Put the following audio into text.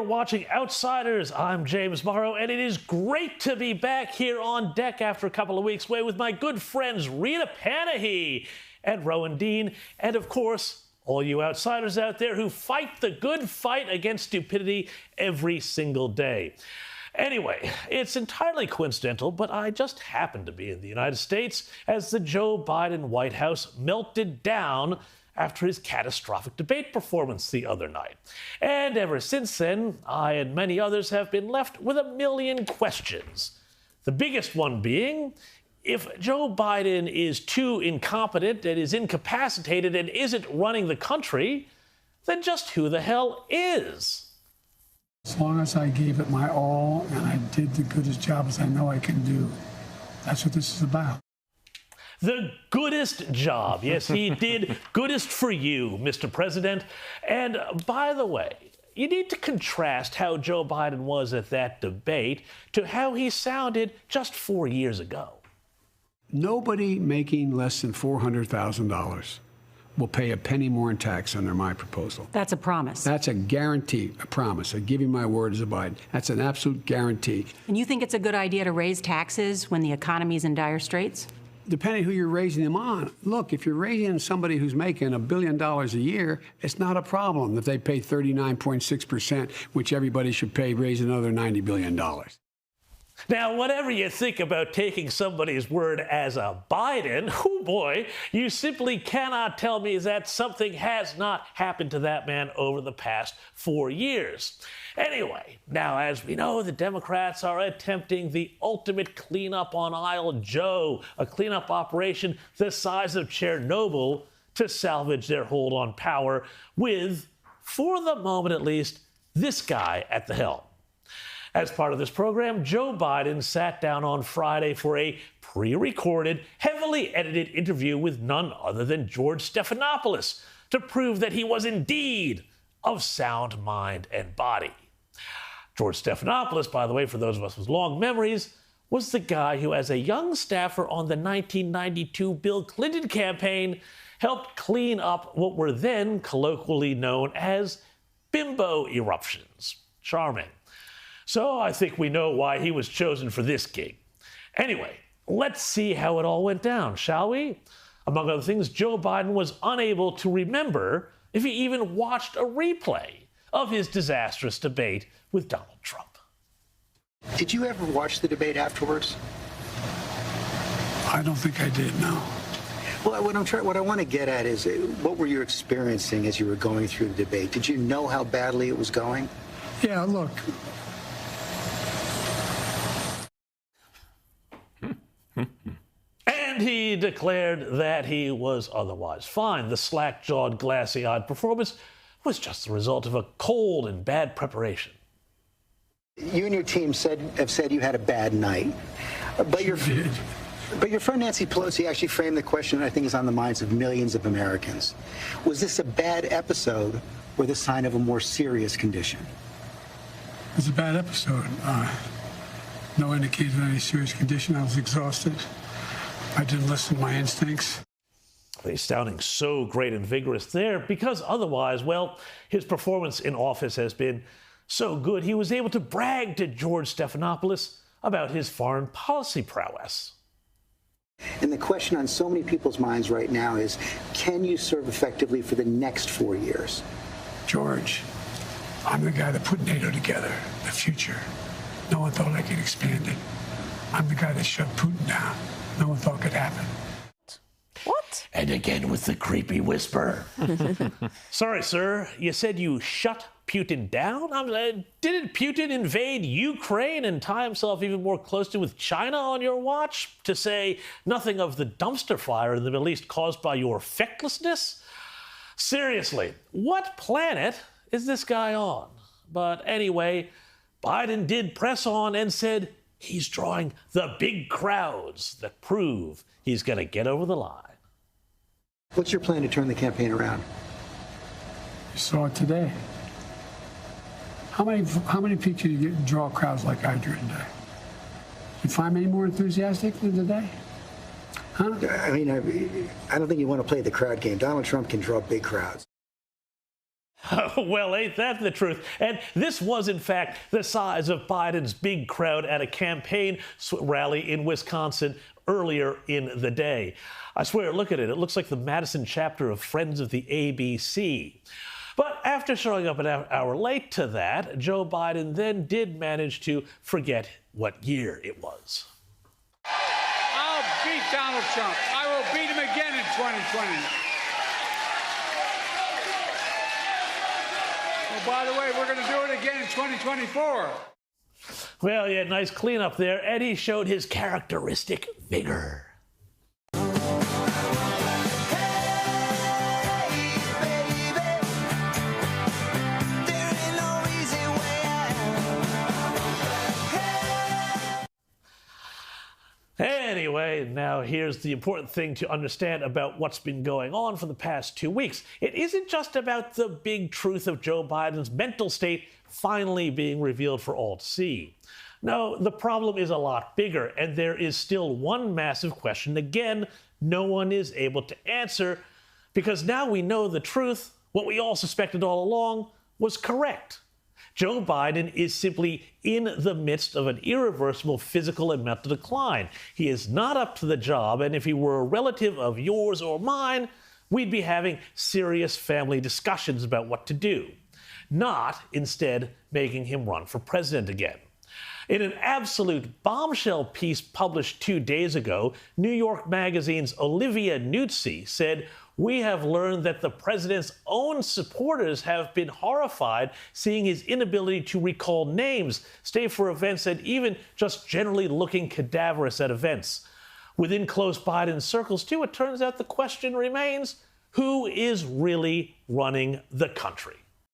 watching Outsiders. I'm James Morrow, and it is great to be back here on deck after a couple of weeks away with my good friends Rita Panahy and Rowan Dean, and of course, all you outsiders out there who fight the good fight against stupidity every single day. Anyway, it's entirely coincidental, but I just happened to be in the United States as the Joe Biden White House melted down after his catastrophic debate performance the other night. And ever since then, I and many others have been left with a million questions. The biggest one being, if Joe Biden is too incompetent and is incapacitated and isn't running the country, then just who the hell is? As long as I gave it my all and I did the goodest job as I know I can do, that's what this is about. The goodest job. Yes, he did goodest for you, Mr. President. And by the way, you need to contrast how Joe Biden was at that debate to how he sounded just 4 years ago. Nobody making less than $400,000 will pay a penny more in tax under my proposal. That's a promise. That's a guarantee, a promise. I give you my word as a Biden. That's an absolute guarantee. And you think it's a good idea to raise taxes when the economy's in dire straits? Depending who you're raising them on. Look, if you're raising somebody who's making $1 billion a year, it's not a problem if they pay 39.6%, which everybody should pay, raise another $90 billion. Now, whatever you think about taking somebody's word as a Biden, oh boy, you simply cannot tell me that something has not happened to that man over the past 4 years. Anyway, now as we know, the Democrats are attempting the ultimate cleanup on Aisle Joe, a cleanup operation the size of Chernobyl to salvage their hold on power with, for the moment at least, this guy at the helm. As part of this program, Joe Biden sat down on Friday for a pre-recorded, heavily edited interview with none other than George Stephanopoulos to prove that he was indeed of sound mind and body. George Stephanopoulos, by the way, for those of us with long memories, was the guy who, as a young staffer on the 1992 Bill Clinton campaign, helped clean up what were then colloquially known as bimbo eruptions. Charming. So I think we know why he was chosen for this gig. Anyway, let's see how it all went down, shall we? Among other things, Joe Biden was unable to remember if he even watched a replay of his disastrous debate with Donald Trump. Did you ever watch the debate afterwards? I don't think I did, no. Well, what I want to get at is, what were you experiencing as you were going through the debate? Did you know how badly it was going? Yeah, look. And he declared that he was otherwise fine. The slack-jawed, glassy-eyed performance was just the result of a cold and bad preparation. You and your team have said you had a bad night, but your friend Nancy Pelosi actually framed the question that I think is on the minds of millions of Americans. Was this a bad episode or the sign of a more serious condition? It was a bad episode. No indication of any serious condition. I was exhausted. I didn't listen to my instincts. He's sounding so great and vigorous there because otherwise, well, his performance in office has been so good he was able to brag to George Stephanopoulos about his foreign policy prowess. And the question on so many people's minds right now is, can you serve effectively for the next 4 years? George, I'm the guy that put NATO together, the future. No one thought I could expand it. I'm the guy that shut Putin down. No one thought could happen. What? And again with the creepy whisper. Sorry, sir, you said you shut Putin down? Didn't Putin invade Ukraine and tie himself even more closely with China on your watch? To say nothing of the dumpster fire in the Middle East caused by your fecklessness? Seriously, what planet is this guy on? But anyway, Biden did press on and said he's drawing the big crowds that prove he's going to get over the line. What's your plan to turn the campaign around? You saw it today. How many people do you draw crowds like I drew today? You find me any more enthusiastic than today? Huh? I mean, I don't think you want to play the crowd game. Donald Trump can draw big crowds. Well, ain't that the truth? And this was, in fact, the size of Biden's big crowd at a campaign rally in Wisconsin earlier in the day. I swear, look at it. It looks like the Madison chapter of Friends of the ABC. But after showing up an hour late to that, Joe Biden then did manage to forget what year it was. I'll beat Donald Trump. I will beat him again in 2020. Oh, by the way, we're going to do it again in 2024. Well, yeah, nice cleanup there, and he showed his characteristic vigor. Anyway, now here's the important thing to understand about what's been going on for the past 2 weeks. It isn't just about the big truth of Joe Biden's mental state finally being revealed for all to see. No, the problem is a lot bigger, and there is still one massive question, again, no one is able to answer, because now we know the truth, what we all suspected all along, was correct. Joe Biden is simply in the midst of an irreversible physical and mental decline. He is not up to the job, and if he were a relative of yours or mine, we'd be having serious family discussions about what to do, not instead making him run for president again. In an absolute bombshell piece published 2 days ago, New York Magazine's Olivia Nuzzi said, "We have learned that the president's own supporters have been horrified seeing his inability to recall names, stay for events, and even just generally looking cadaverous at events." Within close Biden circles, too, it turns out the question remains, who is really running the country?